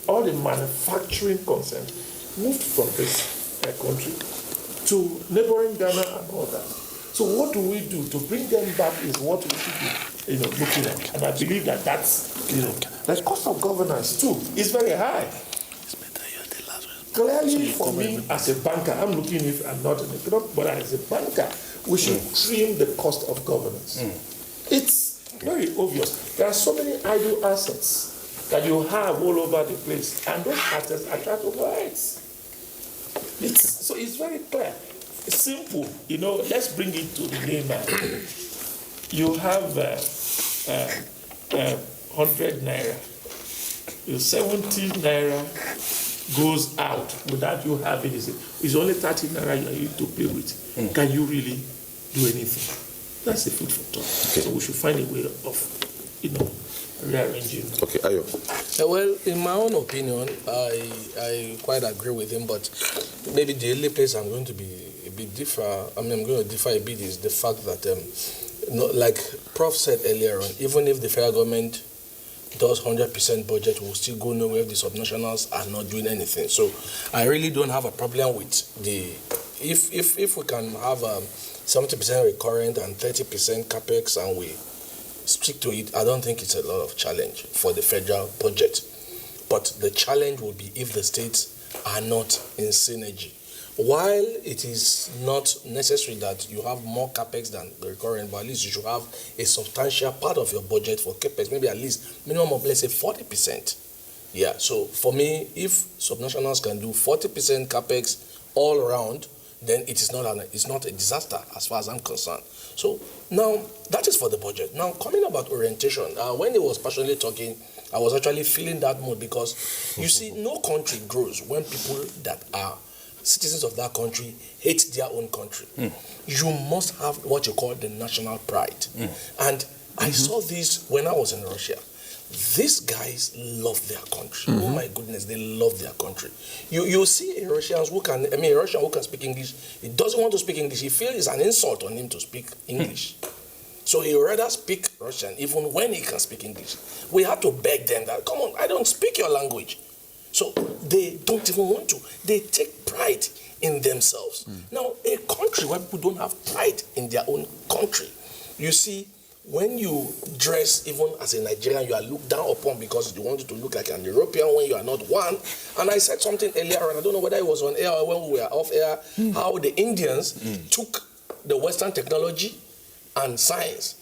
all the manufacturing concerns moved from this country to neighboring Ghana and all that. So what do we do to bring them back is what we should be, looking at. And I believe that that's, the cost of governance too is very high. Clearly, for me as a banker, I'm looking if I'm not in the club, but as a banker, we should trim the cost of governance. It's very obvious. There are so many idle assets that you have all over the place, and those assets attract overheads. So it's very clear. It's simple. Let's bring it to the layman. You have 100 naira. Your 70 naira goes out without you having it. It's only 30 naira you need to pay with. Can you really do anything? That's the food for thought. Okay. So we should find a way of, rearranging. Okay, Ayo. Well, in my own opinion, I quite agree with him, but maybe the only place I'm going to be a bit differ, I'm going to differ a bit is the fact that, like Prof said earlier on, even if the federal government does 100% budget, will still go nowhere if the subnationals are not doing anything. So I really don't have a problem with if we can have 70% recurrent and 30% capex and we stick to it, I don't think it's a lot of challenge for the federal budget. But the challenge will be if the states are not in synergy. While it is not necessary that you have more capex than the recurrent, but at least you should have a substantial part of your budget for capex, maybe at least minimum of, let's say, 40%. Yeah, so for me, if subnationals can do 40% capex all around, then it's not a disaster as far as I'm concerned. So now, that is for the budget. Now, coming about orientation, when he was passionately talking, I was actually feeling that mood because, you see, no country grows when people that are citizens of that country hate their own country. You must have what you call the national pride. And I saw this when I was in Russia. These guys love their country. Oh my goodness, they love their country. You see a Russian who can speak English. He doesn't want to speak English. He feels it's an insult on him to speak English. So he would rather speak Russian even when he can speak English. We have to beg them that, come on, I don't speak your language. So they don't even want to. They take pride in themselves. Now, a country where people don't have pride in their own country, you see, when you dress, even as a Nigerian, you are looked down upon because you want to look like an European when you are not one. And I said something earlier, and I don't know whether it was on air or when we were off air, how the Indians took the Western technology and science,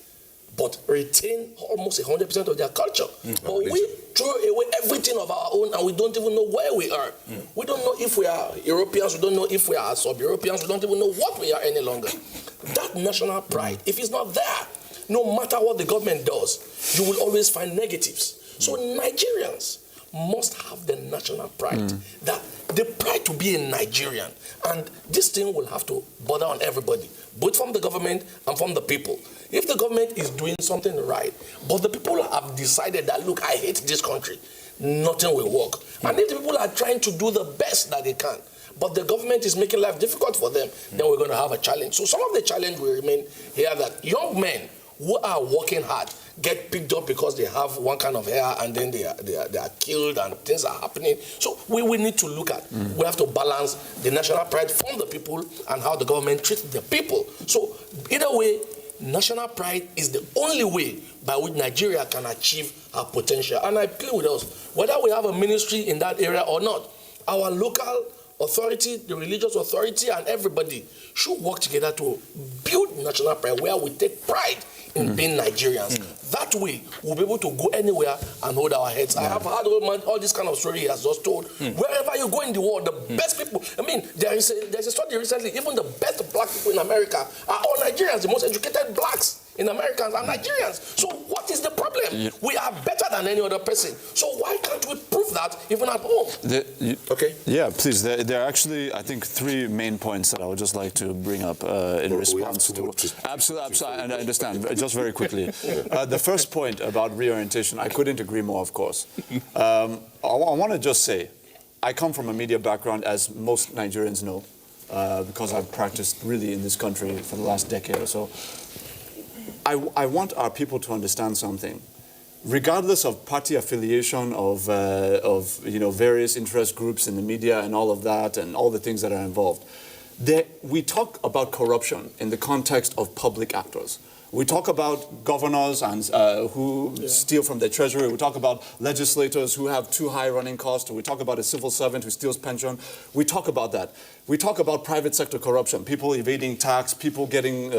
but retain almost 100% of their culture. But we throw away everything of our own, and we don't even know where we are. We don't know if we are Europeans, we don't know if we are sub-Europeans, we don't even know what we are any longer. That national pride, if it's not there, no matter what the government does, you will always find negatives. So Nigerians must have the national pride, that the pride to be a Nigerian. And this thing will have to bother on everybody, both from the government and from the people. If the government is doing something right, but the people have decided that, look, I hate this country, nothing will work. And if the people are trying to do the best that they can, but the government is making life difficult for them, then we're going to have a challenge. So some of the challenge will remain here, that young men who are working hard get picked up because they have one kind of hair, and then they are killed and things are happening. So we need to look at, we have to balance the national pride from the people and how the government treats the people. So either way, national pride is the only way by which Nigeria can achieve her potential. And I play with us, whether we have a ministry in that area or not, our local authority, the religious authority, and everybody should work together to build national pride where we take pride in being Nigerians. That way, we'll be able to go anywhere and hold our heads. I have heard all this kind of story he has just told. Wherever you go in the world, the best people, I mean, there's a study recently, even the best black people in America are all Nigerians. The most educated blacks in Americans are Nigerians. So what is the problem? We are better than any other person. So why can't we prove that even at home? Okay. Yeah, please. There are actually, I think, three main points that I would just like to bring up in response to. Absolutely, and I understand. Just very quickly. The first point about reorientation, I couldn't agree more, of course. I want to just say, I come from a media background, as most Nigerians know, because I've practiced really in this country for the last decade or so. I want our people to understand something. regardless of party affiliation, of various interest groups in the media and all of that, and all the things that are involved, we talk about corruption in the context of public actors. We talk about governors and who steal from the treasury. We talk about legislators who have too high running costs. We talk about a civil servant who steals pension. We talk about that. We talk about private sector corruption, people evading tax, people getting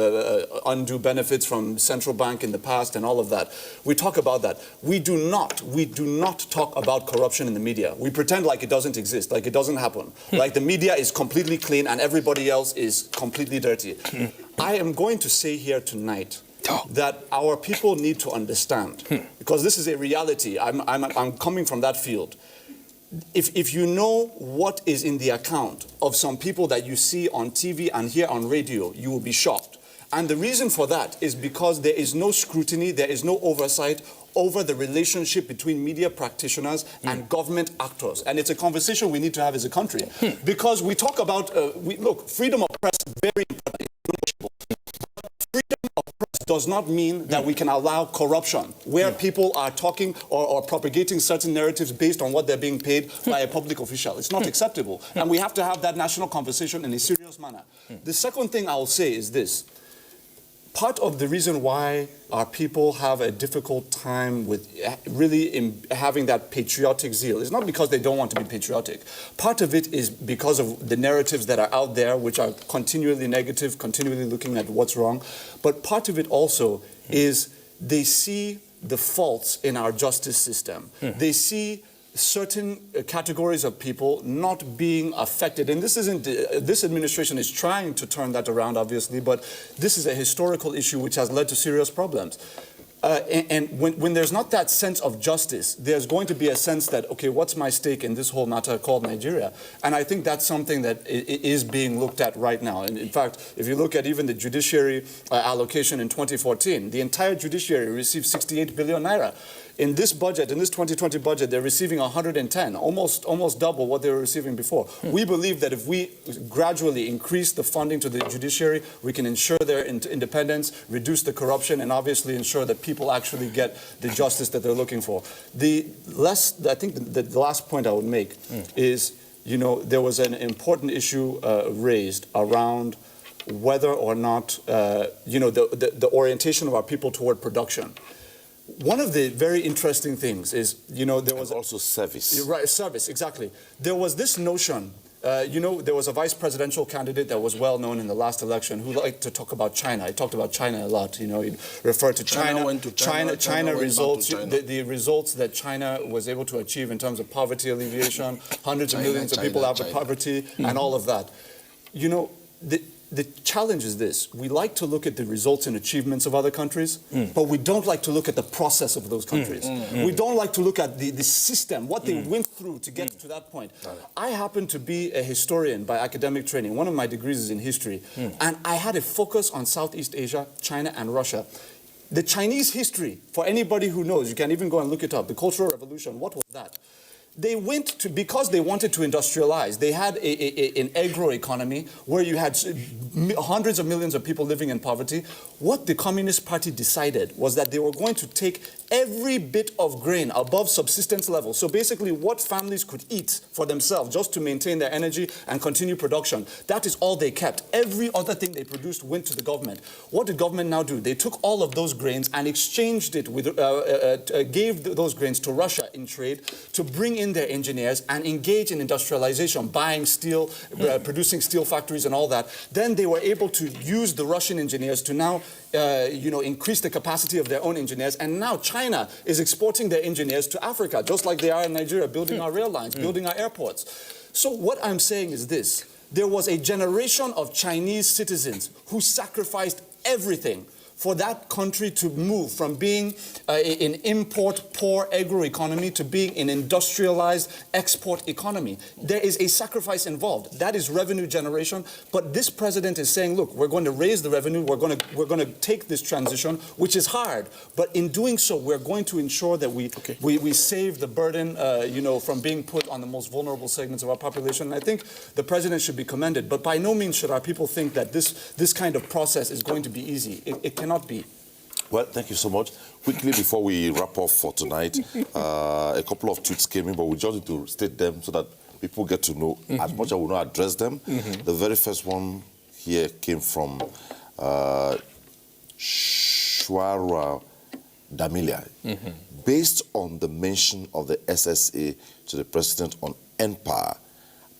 undue benefits from central bank in the past and all of that. We talk about that. We do not talk about corruption in the media. We pretend like it doesn't exist, like it doesn't happen. Like the media is completely clean and everybody else is completely dirty. I am going to say here tonight that our people need to understand, because this is a reality. I'm coming from that field. If you know what is in the account of some people that you see on TV and hear on radio, you will be shocked. And the reason for that is because there is no scrutiny, there is no oversight over the relationship between media practitioners and government actors. And it's a conversation we need to have as a country. Because we talk about, look, freedom of press is very important. Freedom of press does not mean that we can allow corruption, where people are talking or propagating certain narratives based on what they're being paid by a public official. It's not acceptable. And we have to have that national conversation in a serious manner. The second thing I'll say is this. Part of the reason why our people have a difficult time with really having that patriotic zeal is not because they don't want to be patriotic. Part of it is because of the narratives that are out there, which are continually negative, continually looking at what's wrong. But part of it also is they see the faults in our justice system. They see certain categories of people not being affected. And this isn't, this administration is trying to turn that around, obviously, but this is a historical issue which has led to serious problems. And when there's not that sense of justice, there's going to be a sense that, okay, what's my stake in this whole matter called Nigeria? And I think that's something that is being looked at right now. And in fact, if you look at even the judiciary allocation in 2014, the entire judiciary received 68 billion naira. In this budget, in this 2020 budget, they're receiving 110, almost double what they were receiving before. We believe that if we gradually increase the funding to the judiciary, we can ensure their independence, reduce the corruption, and obviously ensure that people actually get the justice that they're looking for. I think the last point I would make is, there was an important issue raised around whether or not, the orientation of our people toward production. One of the very interesting things is, there was also service. Right, service, exactly. There was this notion, there was a vice presidential candidate that was well known in the last election who liked to talk about China. He talked about China a lot. He referred to China results, the results that China was able to achieve in terms of poverty alleviation, hundreds of millions of people out of poverty, and all of that. The challenge is this. We like to look at the results and achievements of other countries, but we don't like to look at the process of those countries. We don't like to look at the system, what they went through to get to that point. I happen to be a historian by academic training. One of my degrees is in history. And I had a focus on Southeast Asia, China, and Russia. The Chinese history, for anybody who knows, you can even go and look it up, the Cultural Revolution, what was that? They went to, because they wanted to industrialize, they had an agro-economy where you had hundreds of millions of people living in poverty. What the Communist Party decided was that they were going to take every bit of grain above subsistence level. So basically what families could eat for themselves just to maintain their energy and continue production, that is all they kept. Every other thing they produced went to the government. What did government now do? They took all of those grains and exchanged it with, gave those grains to Russia in trade to bring in their engineers and engage in industrialization, buying steel, producing steel factories and all that. Then they were able to use the Russian engineers to now increase the capacity of their own engineers. And now China is exporting their engineers to Africa, just like they are in Nigeria, building our rail lines, building our airports. So what I'm saying is this. There was a generation of Chinese citizens who sacrificed everything for that country to move from being an import-poor agro-economy to being an industrialized export economy. There is a sacrifice involved. That is revenue generation. But this president is saying, look, we're going to raise the revenue. We're going to take this transition, which is hard. But in doing so, we're going to ensure that we save the burden, from being put on the most vulnerable segments of our population. And I think the president should be commended. But by no means should our people think that this kind of process is going to be easy. It cannot be. Well, thank you so much. Quickly, before we wrap up for tonight, a couple of tweets came in, but we just need to state them so that people get to know as much as we not address them. The very first one here came from Shwara Damilia. Based on the mention of the SSA to the president on NPAR,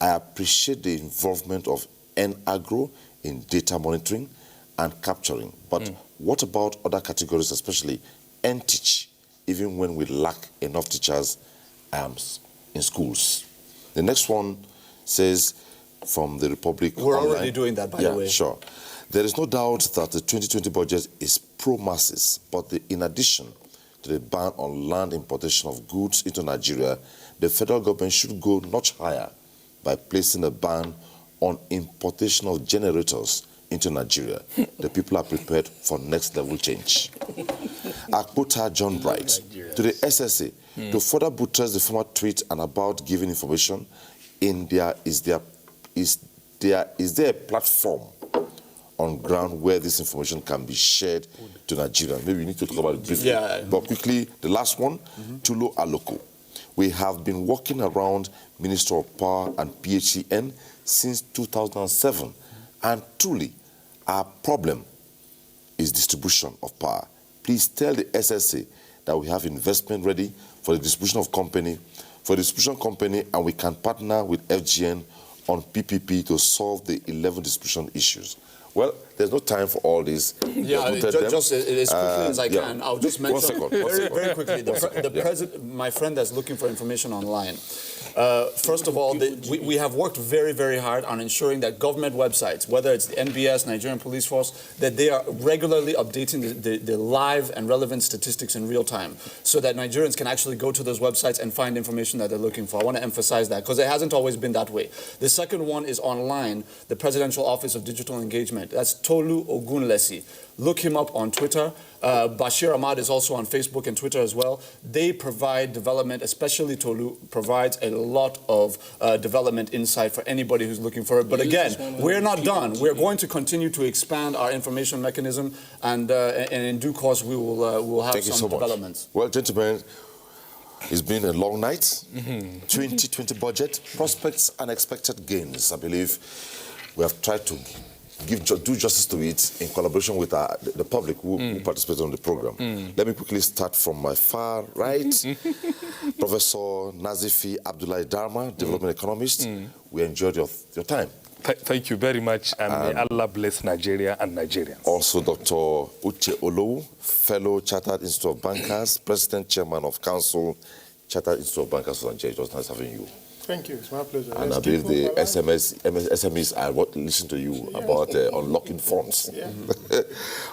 I appreciate the involvement of NAGRO in data monitoring and capturing. But what about other categories, especially NTeach, even when we lack enough teachers in schools? The next one says from the Republic We're Online. already doing that, by the way. Yeah, sure. There is no doubt that the 2020 budget is pro-masses, but in addition to the ban on land importation of goods into Nigeria, the federal government should go much higher by placing a ban on importation of generators into Nigeria. The people are prepared for next level change. Akpota John Bright to the SSA to further buttress the former tweet and about giving information in there is there a platform on ground where this information can be shared to Nigeria? Maybe we need to talk about it briefly. Yeah. But quickly, the last one, Tulo Aloko. We have been working around Minister of Power and PHCN since 2007, and truly, our problem is distribution of power. Please tell the SSA that we have investment ready for the distribution company, and we can partner with FGN on PPP to solve the 11 distribution issues. Well, there's no time for all this. Yeah, just as quickly as I can, I'll just mention One second. very quickly. The president, my friend that's looking for information online. First of all, we have worked very, very hard on ensuring that government websites, whether it's the NBS, Nigerian Police Force, that they are regularly updating the live and relevant statistics in real time, so that Nigerians can actually go to those websites and find information that they're looking for. I want to emphasize that because it hasn't always been that way. The second one is online, the Presidential Office of Digital Engagement. That's Tolu Ogunlesi. Look him up on Twitter. Bashir Ahmad is also on Facebook and Twitter as well. They provide development, especially Tolu provides a lot of development insight for anybody who's looking for it. But again, we're not done. We're going to continue to expand our information mechanism, and in due course we will have some developments. Well, gentlemen, it's been a long night. 2020 budget, prospects and expected gains. I believe we have tried to do justice to it in collaboration with the public who participated on the program. Let me quickly start from my far right. Professor Nazifi Abdullahi Darma, development economist. We enjoyed your time. Thank you very much, and may Allah bless Nigeria and Nigerians. Also, Dr. Uche Olowu, fellow Chartered Institute of Bankers, President, Chairman of Council, Chartered Institute of Bankers of Nigeria. It was nice having you. Thank you. It's my pleasure. And I believe the SMEs are listening to you about unlocking funds. Yeah.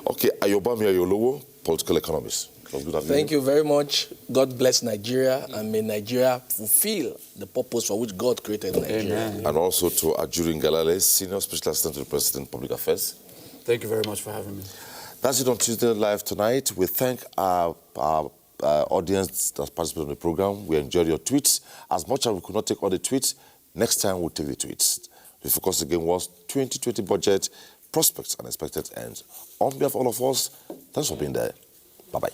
Okay, Ayobami Ayolowo, political economist. Thank you very much. God bless Nigeria, and may Nigeria fulfill the purpose for which God created Nigeria. Amen. And also to Ajuri Ngalale, Senior Special Assistant to the President, Public Affairs. Thank you very much for having me. That's it on Tuesday Live tonight. We thank our audience that participated in the program. We enjoyed your tweets. As much as we could not take all the tweets, next time we'll take the tweets. The focus again was 2020 budget, prospects and expected ends. On behalf of all of us, thanks for being there. Bye-bye.